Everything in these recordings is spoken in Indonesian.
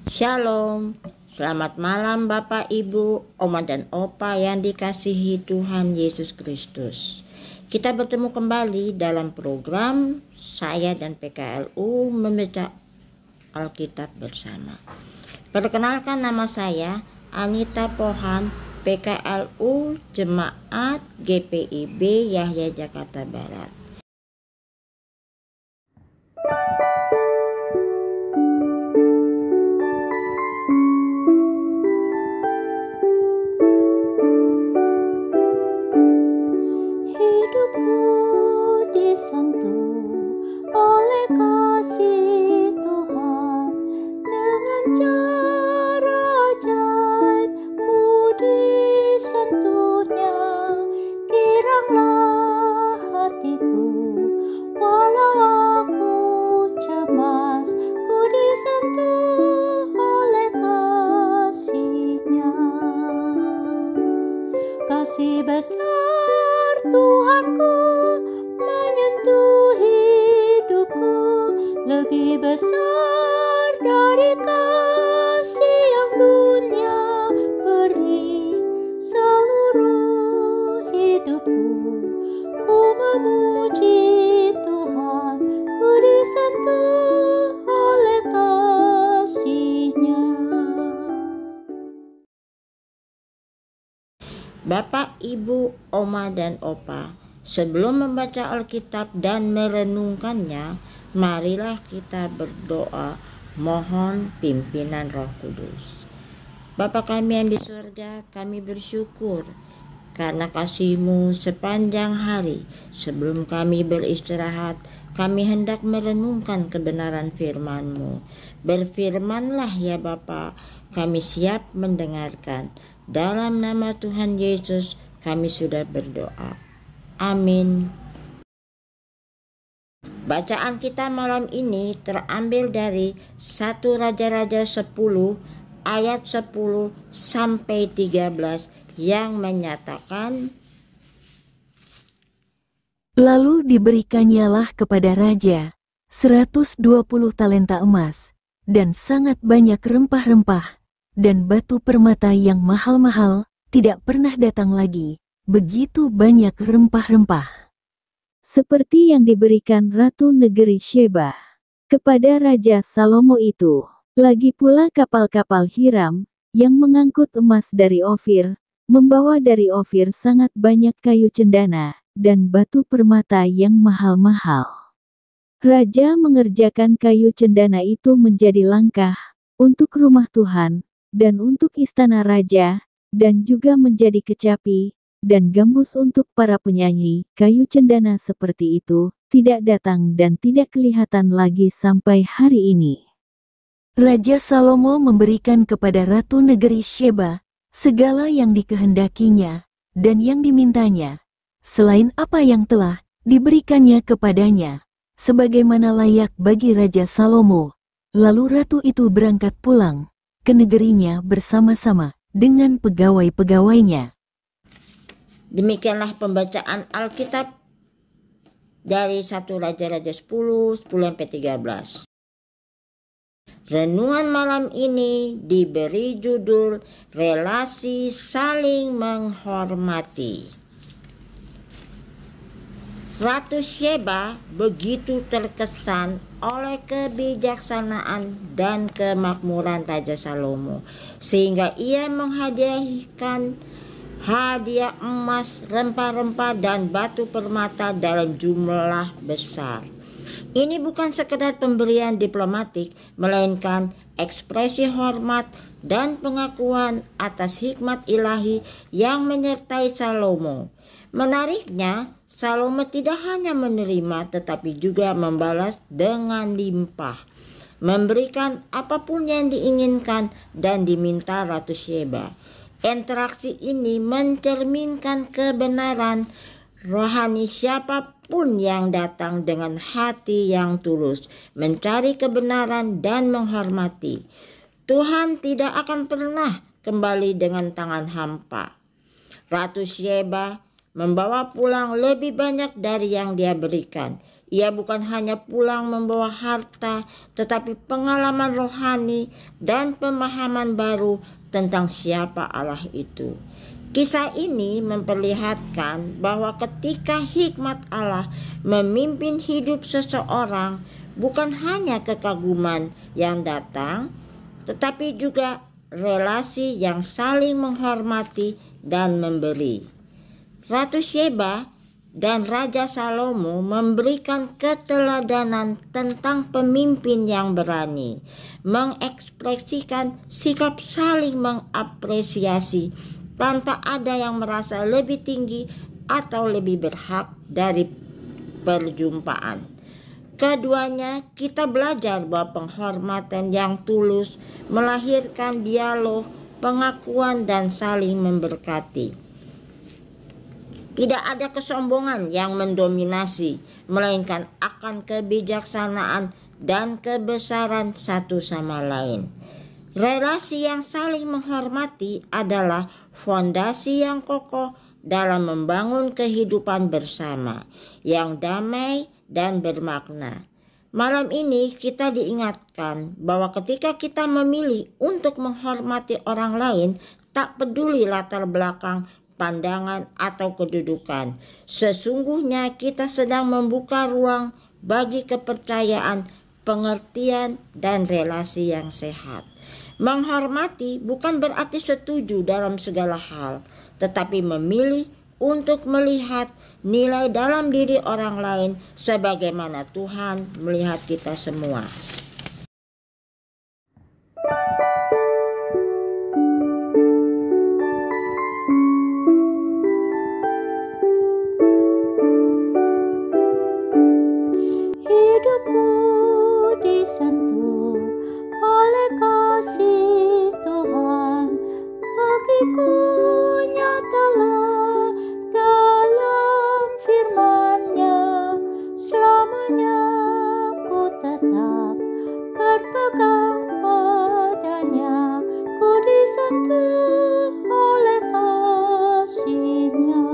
Shalom, selamat malam Bapak, Ibu, Oma dan Opa yang dikasihi Tuhan Yesus Kristus. Kita bertemu kembali dalam program saya dan PKLU membaca Alkitab bersama. Perkenalkan, nama saya Anita Pohan, PKLU Jemaat GPIB Yahya Jakarta Barat. Hidupku disentuh oleh kasih Tuhan, dengan cara ajaib ku disentuhnya. Giranglah hatiku walau aku cemas, ku disentuh oleh kasih-Nya. Kasih besar Tuhanku menyentuh hidupku, lebih besar dari kasih yang dunia beri. Seluruh hidupku ku memuji Tuhan, ku disentuh oleh kasih-Nya. Bapak, Ibu, Oma, dan Opa, sebelum membaca Alkitab dan merenungkannya, marilah kita berdoa mohon pimpinan Roh Kudus. Bapa kami yang di surga, kami bersyukur karena kasih-Mu sepanjang hari. Sebelum kami beristirahat, kami hendak merenungkan kebenaran firman-Mu. Berfirmanlah ya Bapa, kami siap mendengarkan. Dalam nama Tuhan Yesus kami sudah berdoa. Amin. Bacaan kita malam ini terambil dari 1 Raja-Raja 10 ayat 10 sampai 13 yang menyatakan, Lalu diberikannyalah kepada raja 120 talenta emas dan sangat banyak rempah-rempah dan batu permata yang mahal-mahal tidak pernah datang lagi, begitu banyak rempah-rempah. Seperti yang diberikan Ratu Negeri Sheba kepada Raja Salomo itu. Lagi pula kapal-kapal Hiram yang mengangkut emas dari Ofir, membawa dari Ofir sangat banyak kayu cendana dan batu permata yang mahal-mahal. Raja mengerjakan kayu cendana itu menjadi langkah untuk rumah Tuhan dan untuk istana raja, dan juga menjadi kecapi dan gambus untuk para penyanyi. Kayu cendana seperti itu tidak datang dan tidak kelihatan lagi sampai hari ini. Raja Salomo memberikan kepada Ratu Negeri Sheba segala yang dikehendakinya dan yang dimintanya, selain apa yang telah diberikannya kepadanya, sebagaimana layak bagi Raja Salomo. Lalu ratu itu berangkat pulang ke negerinya bersama-sama dengan pegawai-pegawainya. Demikianlah pembacaan Alkitab dari 1 Raja-Raja 10 sampai 13. Renungan malam ini diberi judul Relasi Saling Menghormati. Ratu Sheba begitu terkesan oleh kebijaksanaan dan kemakmuran Raja Salomo, sehingga ia menghadiahkan hadiah emas, rempah-rempah, dan batu permata dalam jumlah besar. Ini bukan sekedar pemberian diplomatik, melainkan ekspresi hormat dan pengakuan atas hikmat ilahi yang menyertai Salomo. Menariknya, Salomo tidak hanya menerima tetapi juga membalas dengan limpah, memberikan apapun yang diinginkan dan diminta Ratu Sheba. Interaksi ini mencerminkan kebenaran rohani siapapun yang datang dengan hati yang tulus, mencari kebenaran dan menghormati. Tuhan tidak akan pernah kembali dengan tangan hampa. Ratu Sheba membawa pulang lebih banyak dari yang dia berikan. Ia bukan hanya pulang membawa harta, tetapi pengalaman rohani dan pemahaman baru tentang siapa Allah itu. Kisah ini memperlihatkan bahwa ketika hikmat Allah memimpin hidup seseorang, bukan hanya kekaguman yang datang, tetapi juga relasi yang saling menghormati dan memberi. Ratu Syeba dan Raja Salomo memberikan keteladanan tentang pemimpin yang berani, mengekspresikan sikap saling mengapresiasi tanpa ada yang merasa lebih tinggi atau lebih berhak dari perjumpaan. Keduanya, kita belajar bahwa penghormatan yang tulus melahirkan dialog, pengakuan, dan saling memberkati. Tidak ada kesombongan yang mendominasi, melainkan akan kebijaksanaan dan kebesaran satu sama lain. Relasi yang saling menghormati adalah fondasi yang kokoh dalam membangun kehidupan bersama, yang damai dan bermakna. Malam ini kita diingatkan bahwa ketika kita memilih untuk menghormati orang lain, tak peduli latar belakang, pandangan, atau kedudukan, sesungguhnya kita sedang membuka ruang bagi kepercayaan, pengertian, dan relasi yang sehat. Menghormati bukan berarti setuju dalam segala hal, tetapi memilih untuk melihat nilai dalam diri orang lain sebagaimana Tuhan melihat kita semua. Hidupku disentuh oleh kasih Tuhan, bagiku nyatalah dalam firman-Nya, selamanya ku tetap berpegang padanya, ku disentuh oleh kasih-Nya.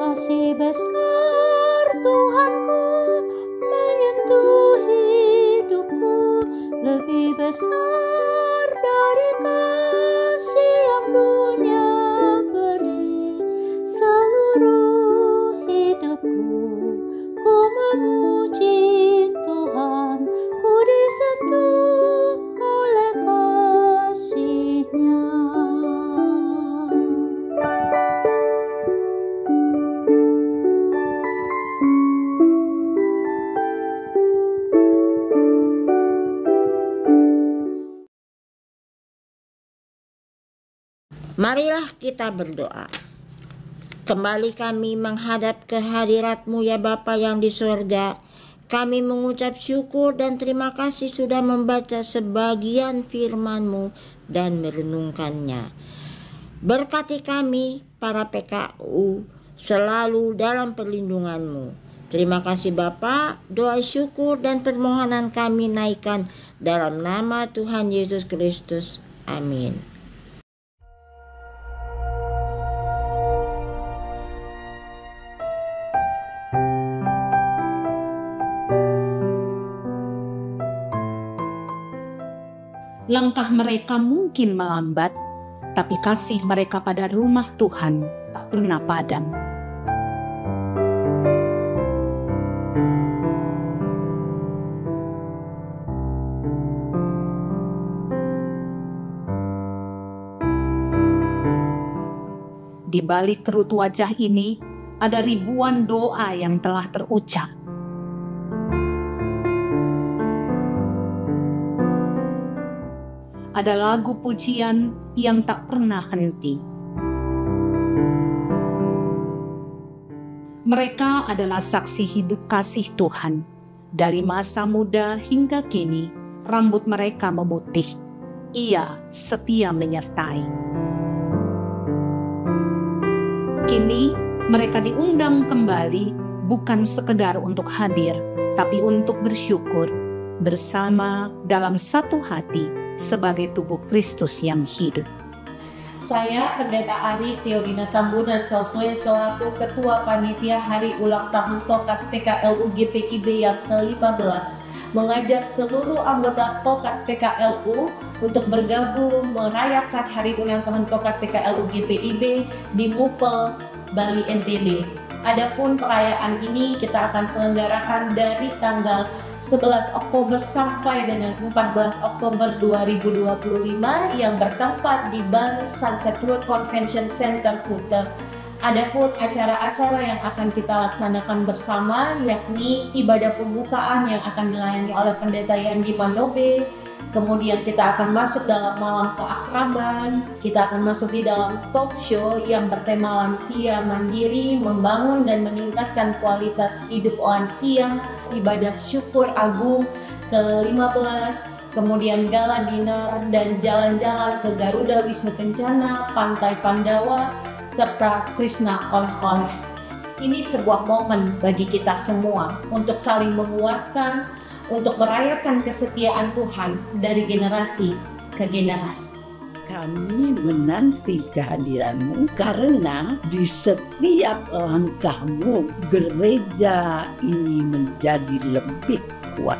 Kasih besar Tuhanku menyentuh hidupku, lebih besar dari kasih yang dunia beri. Seluruh hidupku ku memuji Tuhan, ku disentuh oleh kasih-Nya. Marilah kita berdoa. Kembali kami menghadap ke hadirat-Mu ya Bapa yang di surga. Kami mengucap syukur dan terima kasih sudah membaca sebagian firman-Mu dan merenungkannya. Berkati kami, para PKU, selalu dalam perlindungan-Mu. Terima kasih Bapa, doa syukur dan permohonan kami naikkan dalam nama Tuhan Yesus Kristus. Amin. Langkah mereka mungkin melambat, tapi kasih mereka pada rumah Tuhan tak pernah padam. Di balik kerut wajah ini, ada ribuan doa yang telah terucap. Ada lagu pujian yang tak pernah henti. Mereka adalah saksi hidup kasih Tuhan. Dari masa muda hingga kini, rambut mereka memutih. Ia setia menyertai. Kini mereka diundang kembali bukan sekedar untuk hadir, tapi untuk bersyukur bersama dalam satu hati sebagai tubuh Kristus yang hidup. Saya, Pendeta Ari Theodina Tambunan Soswe, selaku Ketua Panitia Hari Ulang Tahun Pokat PKLU GPIB yang ke-15, mengajak seluruh anggota Pokat PKLU untuk bergabung merayakan Hari Ulang Tahun Pokat PKLU GPIB di Mupel, Bali, NTB. Adapun perayaan ini kita akan selenggarakan dari tanggal 11 Oktober sampai dengan 14 Oktober 2025 yang bertempat di Bali Sunset Road Convention Center, Kuta. Adapun acara-acara yang akan kita laksanakan bersama yakni ibadah pembukaan yang akan dilayani oleh Pendeta Yandi Manobe. Kemudian kita akan masuk dalam malam keakraban, kita akan masuk di dalam talk show yang bertema lansia mandiri, membangun dan meningkatkan kualitas hidup lansia, ibadah syukur agung ke-15, kemudian gala dinner dan jalan-jalan ke Garuda Wisnu Kencana, Pantai Pandawa, serta Krishna oleh-oleh. Ini sebuah momen bagi kita semua untuk saling menguatkan, untuk merayakan kesetiaan Tuhan dari generasi ke generasi. Kami menanti kehadiranmu karena di setiap langkahmu gereja ini menjadi lebih kuat.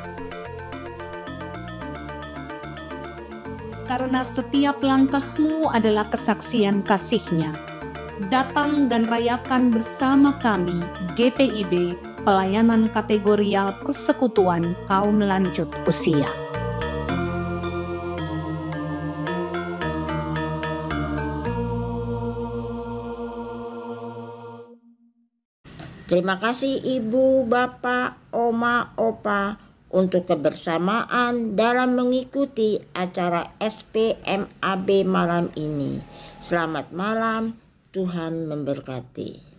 Karena setiap langkahmu adalah kesaksian kasih-Nya. Datang dan rayakan bersama kami GPIB, Pelayanan Kategorial Persekutuan Kaum Lanjut Usia. Terima kasih Ibu, Bapak, Oma, Opa untuk kebersamaan dalam mengikuti acara SPMAB malam ini. Selamat malam, Tuhan memberkati.